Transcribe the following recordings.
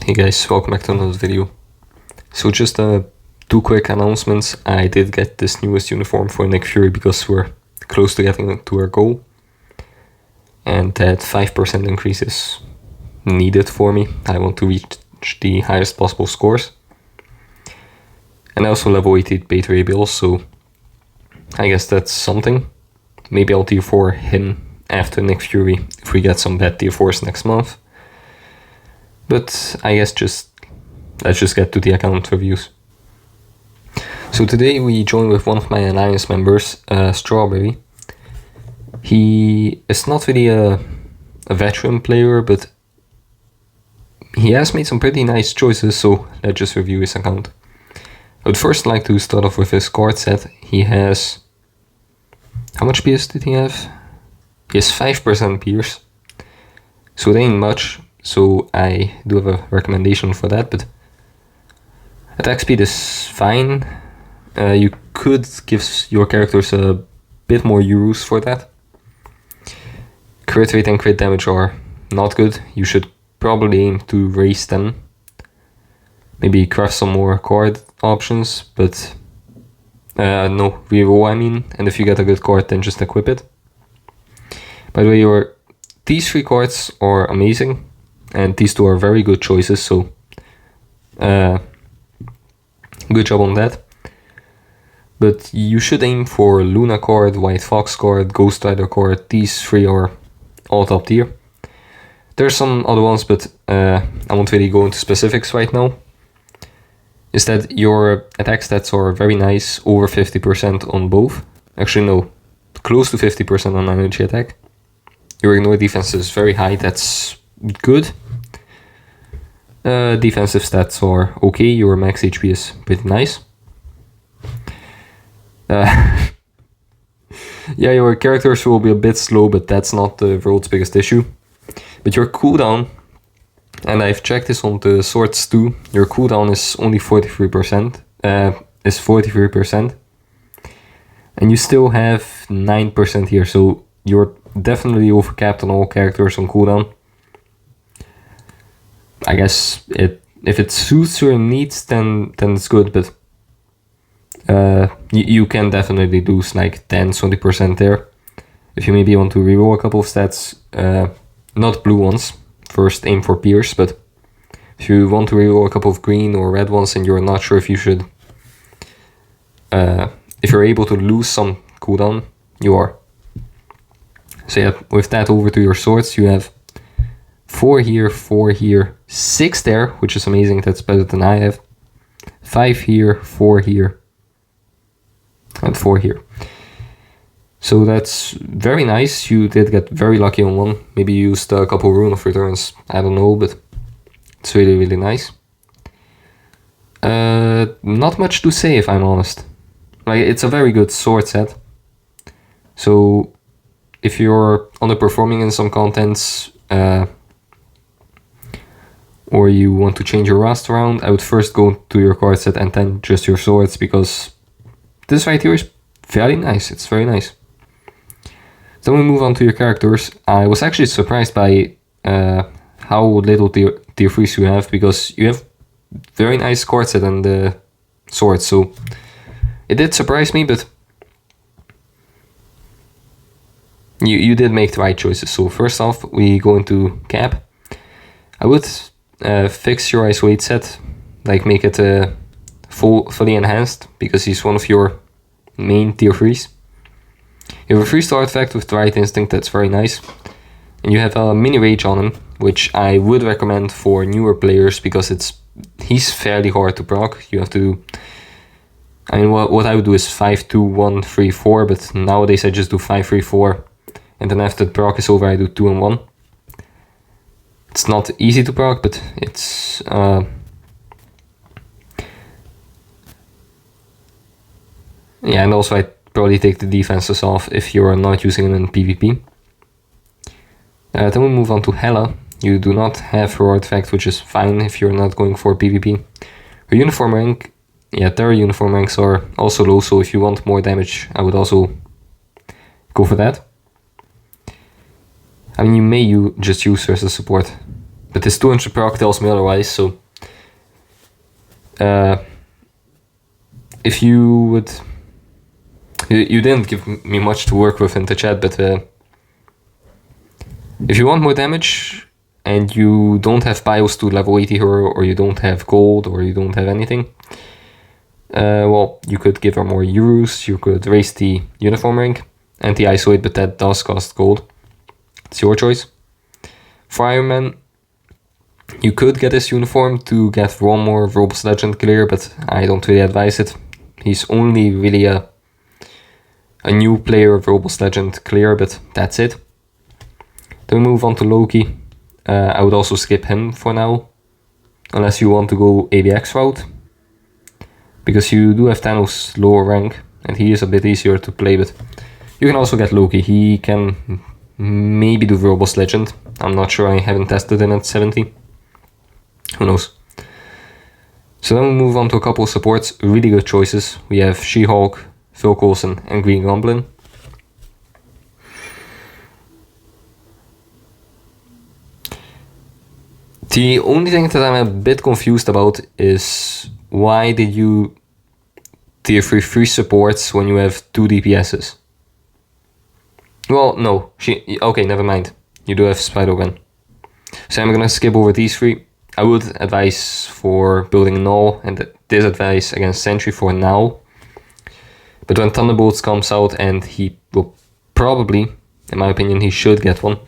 Hey guys, welcome back to another video. So just two quick announcements. I did get this newest uniform for Nick Fury because we're close to getting to our goal. And that 5% increase is needed for me. I want to reach the highest possible scores. And I also level 88 Beta Ray Bill, so I guess that's something. Maybe I'll tier 4 him after Nick Fury if we get some bad tier 4s next month. But I guess let's just get to the account reviews. So today we join with one of my alliance members, Strawberry. He is not really a veteran player, but he has made some pretty nice choices, so let's just review his account. I would first like to start off with his card set. He has... How much PS did he have? He has 5% PS. So it ain't much. So I do have a recommendation for that, but attack speed is fine. You could give your characters a bit more euros for that. Crit rate and crit damage are not good. You should probably aim to raise them. Maybe craft some more card options, but no, reroll I mean. And if you get a good card, then just equip it. By the way, these three cards are amazing. And these two are very good choices, so good job on that. But you should aim for Luna card, White Fox card, Ghost Rider card. These three are all top tier. There's some other ones, but I won't really go into specifics right now. Is that your attack stats are very nice, over 50% on both. Actually no, close to 50% on energy attack. Your ignore defense is very high, that's good. Defensive stats are okay, your max HP is pretty nice. Yeah, your characters will be a bit slow, but that's not the world's biggest issue. But your cooldown, and I've checked this on the swords too, your cooldown is only 43%, is 43%. And you still have 9% here, so you're definitely overcapped on all characters on cooldown. I guess if it suits your needs, then it's good, but you can definitely lose like 10-20% there. If you maybe want to reroll a couple of stats, not blue ones, first aim for Pierce, but if you want to reroll a couple of green or red ones and you're not sure if you should, if you're able to lose some cooldown, you are. So yeah, with that over to your swords, you have 4 here, 4 here, 6 there, which is amazing, that's better than I have. 5 here, 4 here, and 4 here. So that's very nice, you did get very lucky on one. Maybe you used a couple Rune of Returns, I don't know, but it's really, really nice. Not much to say if I'm honest. Like, it's a very good sword set. So, if you're underperforming in some contents, or you want to change your rust around, I would first go to your card set and then just your swords, because this right here is very nice, it's very nice. Then we move on to your characters. I was actually surprised by how little tier 3s you have, because you have very nice card set and the swords, so it did surprise me, but you did make the right choices. So first off, we go into Cap. I would fix your Isolate set, like make it fully enhanced, because he's one of your main tier 3s. You have a 3-star artifact with the right instinct, that's very nice. And you have a mini rage on him, which I would recommend for newer players, because he's fairly hard to proc. You have to do, I mean, what I would do is 5, 2, 1, 3, 4, but nowadays I just do 5, 3, 4. And then after the proc is over, I do 2 and 1. It's not easy to proc, but it's yeah, and also I'd probably take the defenses off if you're not using them in PvP. Then we move on to Hela. You do not have her artifact, which is fine if you're not going for PvP. Her uniform rank, yeah, Terra uniform ranks are also low, so if you want more damage, I would also go for that. I mean, you may just use her as a support, But this 200 proc tells me otherwise, so... if you would... You didn't give me much to work with in the chat, but... if you want more damage, and you don't have bios to level 80 her, or you don't have gold, or you don't have anything... well, you could give her more euros, you could raise the uniform rank, and the isolate, but that does cost gold. It's your choice. For Iron Man, you could get his uniform to get one more Robust Legend clear, but I don't really advise it. He's only really a new player of Robust Legend clear, but that's it. Then we move on to Loki. I would also skip him for now, unless you want to go ABX route, because you do have Thanos lower rank, and he is a bit easier to play with. You can also get Loki. He can maybe do Robust Legend. I'm not sure, I haven't tested him at 70. Who knows? So then we move on to a couple of supports, really good choices. We have She-Hulk, Phil Coulson and Green Goblin. The only thing that I'm a bit confused about is why did you tier 3 supports when you have 2 DPSs? Well, no, okay, never mind. You do have Spider-Gwen. So I'm gonna skip over these 3. I would advise for building Null and disadvise against Sentry for now. But when Thunderbolts comes out, and he will probably, in my opinion, he should get one.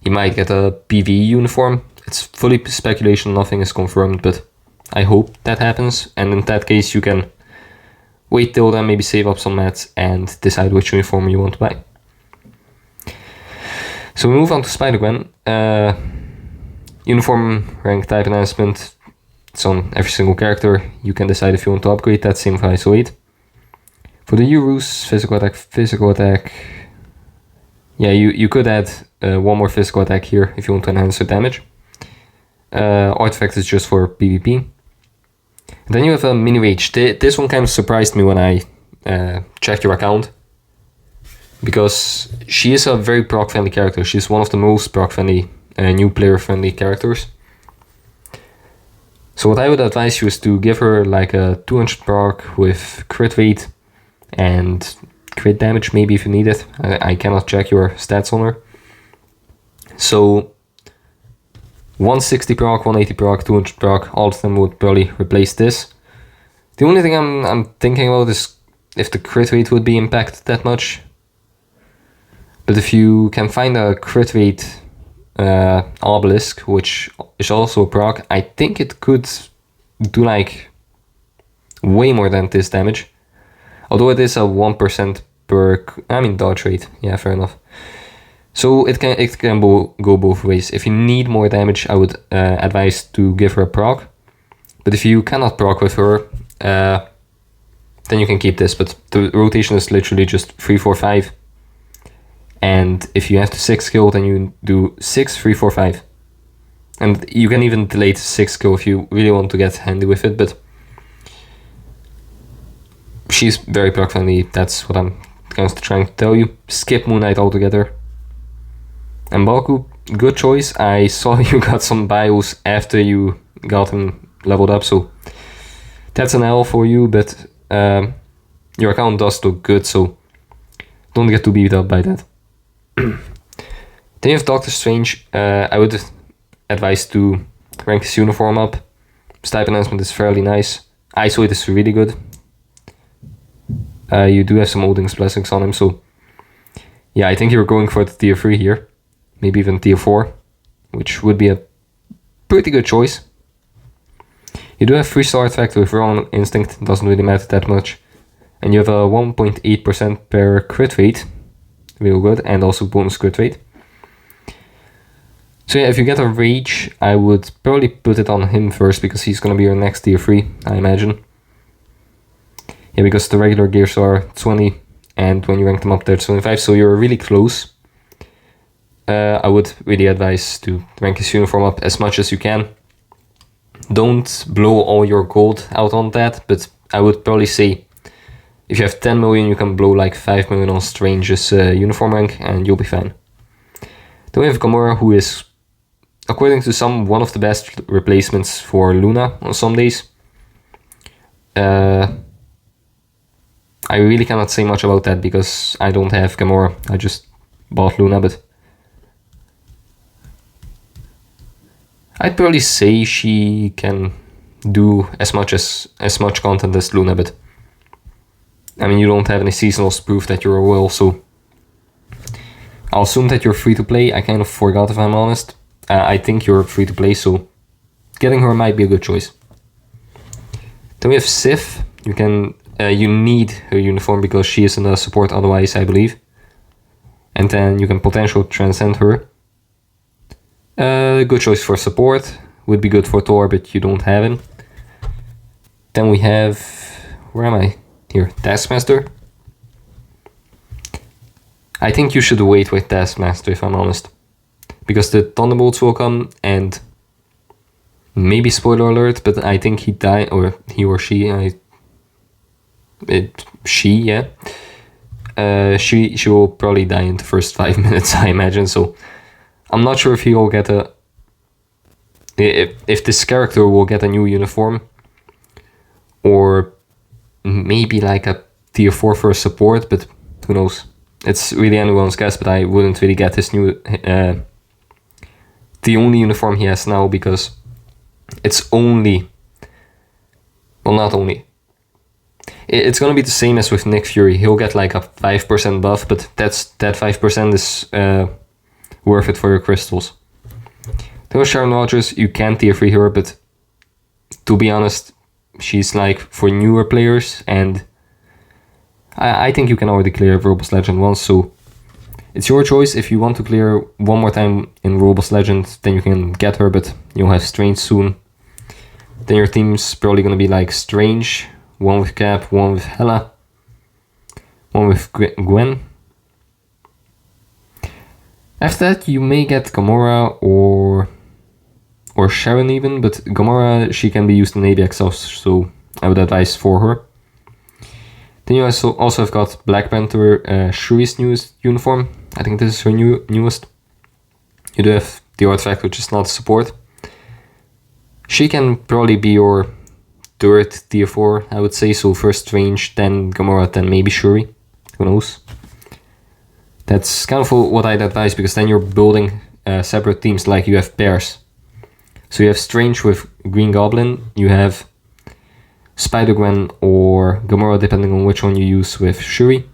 He might get a PvE uniform. It's fully speculation, nothing is confirmed, but I hope that happens. And in that case, you can wait till then, maybe save up some mats and decide which uniform you want to buy. So we move on to Spider-Gwen. Uniform rank type enhancement. It's on every single character. You can decide if you want to upgrade that, same for ISO 8. For the Euros, physical attack. Yeah, you could add one more physical attack here if you want to enhance your damage. Artifact is just for PvP. And then you have a mini rage. This one kind of surprised me when I checked your account, because she is a very proc friendly character. She's one of the most proc friendly, new player friendly characters. So what I would advise you is to give her like a 200 proc with crit rate and crit damage, maybe if you need it. I cannot check your stats on her. So 160 proc, 180 proc, 200 proc, all of them would probably replace this. The only thing I'm thinking about is if the crit rate would be impacted that much. But if you can find a crit rate obelisk, which is also a proc, I think it could do like way more than this damage. Although it is a 1% per, dodge rate. Yeah, fair enough. So it can go both ways. If you need more damage, I would advise to give her a proc. But if you cannot proc with her, then you can keep this. But the rotation is literally just 3, 4, 5. And if you have to 6 skill, then you do 6, 3, 4, 5. And you can even delay to 6 skill if you really want to get handy with it. But she's very proc friendly. That's what I'm kind of trying to tell you. Skip Moon Knight altogether. And Baku, good choice. I saw you got some bios after you got him leveled up, so that's an L for you, but your account does look good, so don't get too beat up by that. Then you have Doctor Strange. I would advise to rank his uniform up. His type enhancement is fairly nice. ISO it is really good. You do have some Odin's Blessings on him, so yeah, I think you're going for the tier 3 here. Maybe even tier 4, which would be a pretty good choice. You do have 3-star artifact with Raw Instinct, doesn't really matter that much. And you have a 1.8% per crit rate, real good, and also bonus crit rate. So yeah, if you get a Rage, I would probably put it on him first, because he's gonna be your next tier 3, I imagine. Yeah, because the regular gears are 20, and when you rank them up they're 25, so you're really close. I would really advise to rank his uniform up as much as you can. Don't blow all your gold out on that, but I would probably say if you have 10 million, you can blow like 5 million on Strange's uniform rank and you'll be fine. Then we have Gamora, who is according to some, one of the best replacements for Luna on some days. I really cannot say much about that because I don't have Gamora. I just bought Luna, but I'd probably say she can do as much content as Luna, but I mean, you don't have any seasonals to prove that you're royal, so I'll assume that you're free to play. I kind of forgot, if I'm honest. I think you're free to play, so getting her might be a good choice. Then we have Sif. You need her uniform because she is in a support otherwise, I believe. And then you can potentially transcend her. Good choice for support. Would be good for Thor, but you don't have him. Then we have... Where am I? Here, Taskmaster. I think you should wait with Taskmaster, if I'm honest. Because the Thunderbolts will come, and... Maybe spoiler alert, but I think he died, or he or she, she will probably die in the first 5 minutes, I imagine, so I'm not sure if he will get if this character will get a new uniform, or maybe like a tier 4 for support, but who knows. It's really anyone's guess, but I wouldn't really get his new, the only uniform he has now, because it's only, well, not only, it's gonna be the same as with Nick Fury. He'll get like a 5% buff, but that 5% is worth it for your crystals. Then with Sharon Rogers, you can tier 3 her, but to be honest, she's like for newer players, and I think you can already clear Robust Legend once, so it's your choice. If you want to clear one more time in Robust Legend, then you can get her, but you'll have Strange soon. Then your team's probably gonna be like Strange, one with Cap, one with Hela, one with Gwen. After that, you may get Gamora or Sharon even, but Gamora, she can be used in ABXL, so I would advise for her. Then you also have got Black Panther, Shuri's newest uniform. I think this is her newest. You do have the artifact, which is not support. She can probably be your third tier 4, I would say. So first Strange, then Gamora, then maybe Shuri. Who knows? That's kind of what I'd advise, because then you're building separate teams, like you have pairs. So you have Strange with Green Goblin, you have Spider-Gwen or Gamora, depending on which one you use, with Shuri.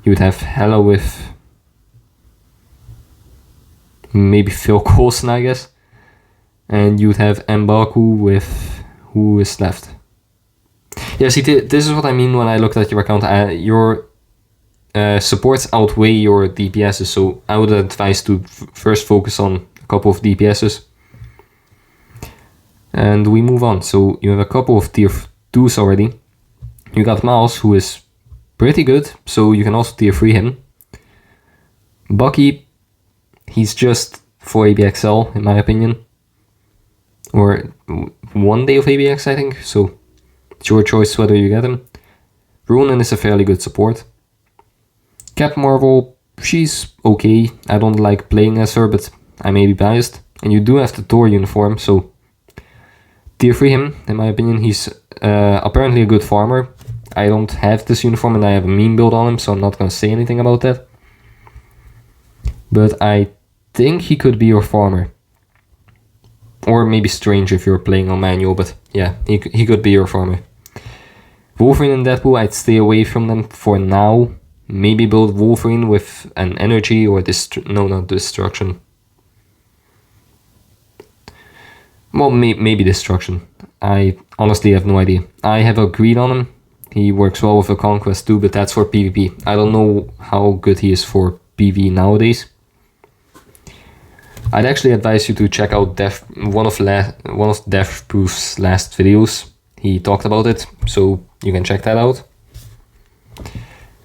You would have Hela with maybe Phil Coulson, I guess. And you would have M'Baku with... who is left? Yeah, see, this is what I mean when I looked at your account. Your supports outweigh your DPSs, so I would advise to first focus on a couple of DPSs. And we move on. So you have a couple of tier 2s already. You got Miles, who is pretty good, so you can also tier 3 him. Bucky, he's just for ABXL, in my opinion. Or one day of ABX, I think, so it's your choice whether you get him. Ronan is a fairly good support. Cap Marvel, she's okay. I don't like playing as her, but I may be biased. And you do have the Thor uniform, so tier 3 him, in my opinion. He's apparently a good farmer. I don't have this uniform and I have a meme build on him, so I'm not gonna say anything about that. But I think he could be your farmer. Or maybe Strange if you're playing on manual, but yeah, he could be your farmer. Wolverine and Deadpool, I'd stay away from them for now. Maybe build Wolverine with an energy or not destruction. Well, maybe destruction. I honestly have no idea. I have a greed on him. He works well with a conquest too, but that's for PvP. I don't know how good he is for PvE nowadays. I'd actually advise you to check out one of Deathproof's last videos. He talked about it, so you can check that out.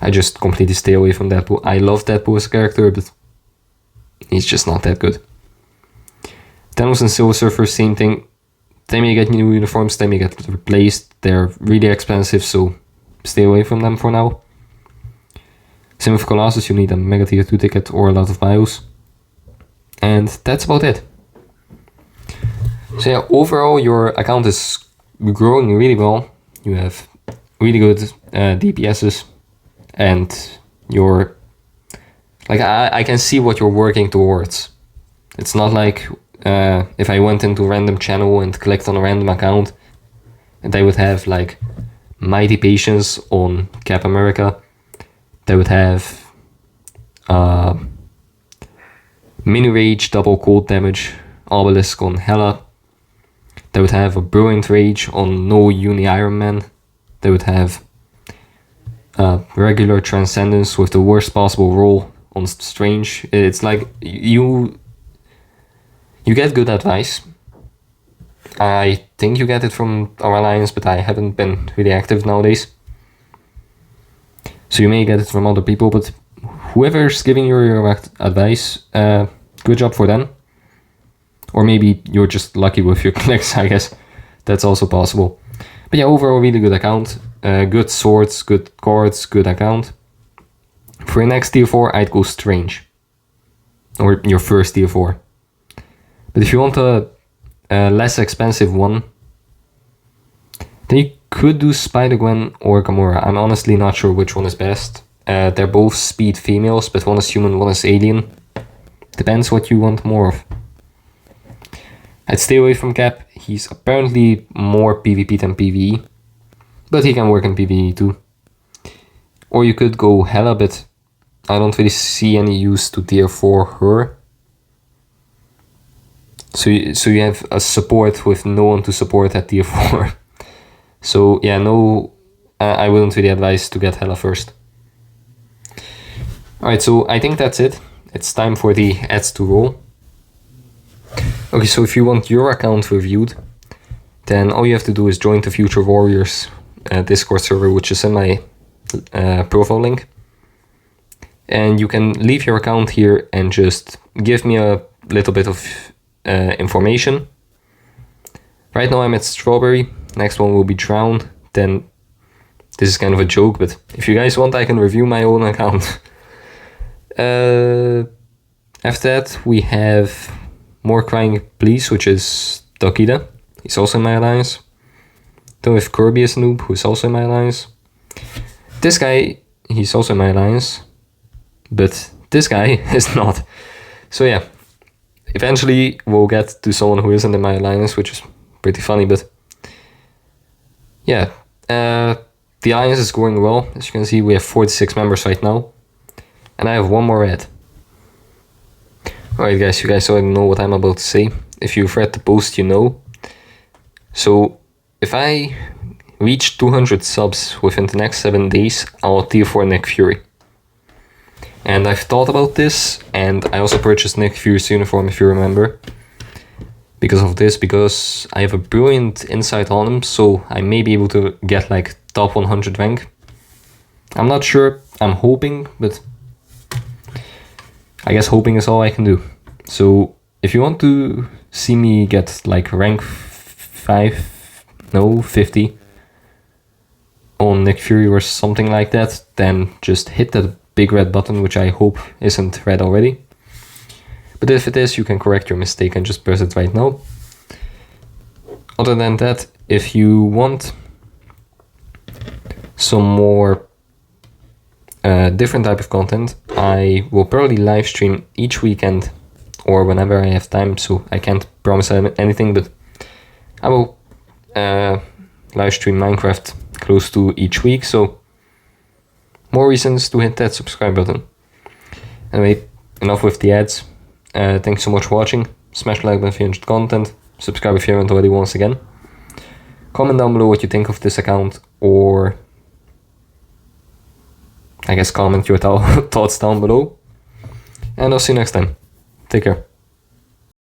I just completely stay away from Deadpool. I love Deadpool as a character, but he's just not that good. Thanos and Silver Surfer, same thing. They may get new uniforms, they may get replaced. They're really expensive, so stay away from them for now. Same with Colossus, you need a Mega Tier 2 ticket or a lot of bios. And that's about it. So yeah, overall your account is growing really well. You have really good DPSs, and you're like I can see what you're working towards. It's not like if I went into a random channel and clicked on a random account, and they would have like Mighty Patience on Cap America. They would have Mini Rage, double cold damage, Obelisk on Hela. They would have a Brilliant Rage on no Uni Iron Man. They would have regular Transcendence with the worst possible roll on Strange. It's like you get good advice. I think you get it from our alliance, but I haven't been really active nowadays. So you may get it from other people, but whoever's giving you your advice, good job for them. Or maybe you're just lucky with your clicks, I guess. That's also possible. But yeah, overall, really good account. Good swords, good cards, good account. For your next tier 4, I'd go Strange. Or your first tier 4. But if you want a less expensive one, then you could do Spider-Gwen or Gamora. I'm honestly not sure which one is best. They're both speed females, but one is human, one is alien. Depends what you want more of. I'd stay away from Cap. He's apparently more PvP than PvE, but he can work in PvE too. Or you could go Hela, but I don't really see any use to tier 4 her. So you have a support with no one to support at tier 4. So yeah, no, I wouldn't really advise to get Hela first. Alright, so I think that's it. It's time for the ads to roll. Okay, so if you want your account reviewed, then all you have to do is join the Future Warriors Discord server, which is in my profile link. And you can leave your account here and just give me a little bit of information. Right now I'm at Strawberry, next one will be Drown, then this is kind of a joke, but if you guys want I can review my own account. After that we have More Crying Please, which is Dokida, he's also in my alliance. Then we have Kirby as Noob, who's also in my alliance. This guy, he's also in my alliance, but this guy is not. So yeah, eventually we'll get to someone who isn't in my alliance, which is pretty funny, but yeah, the alliance is going well. As you can see, we have 46 members right now, and I have one more ad. Alright guys, you guys already know what I'm about to say. If you've read the post, you know. So if I reach 200 subs within the next 7 days, I'll tier 4 Nick Fury. And I've thought about this, and I also purchased Nick Fury's uniform, if you remember. Because of this, because I have a brilliant insight on him, so I may be able to get like top 100 rank. I'm not sure, I'm hoping, but I guess hoping is all I can do. So if you want to see me get like rank 50 on Nick Fury or something like that, then just hit that big red button, which I hope isn't red already. But if it is, you can correct your mistake and just press it right now. Other than that, if you want some more different type of content, I will probably live stream each weekend or whenever I have time, so I can't promise anything, but I will live stream Minecraft close to each week, so more reasons to hit that subscribe button. Anyway, enough with the ads. Thanks so much for watching. Smash the like button if you enjoyed content. Subscribe if you haven't already once again. Comment down below what you think of this account, or I guess comment your thoughts down below. And I'll see you next time. Take care.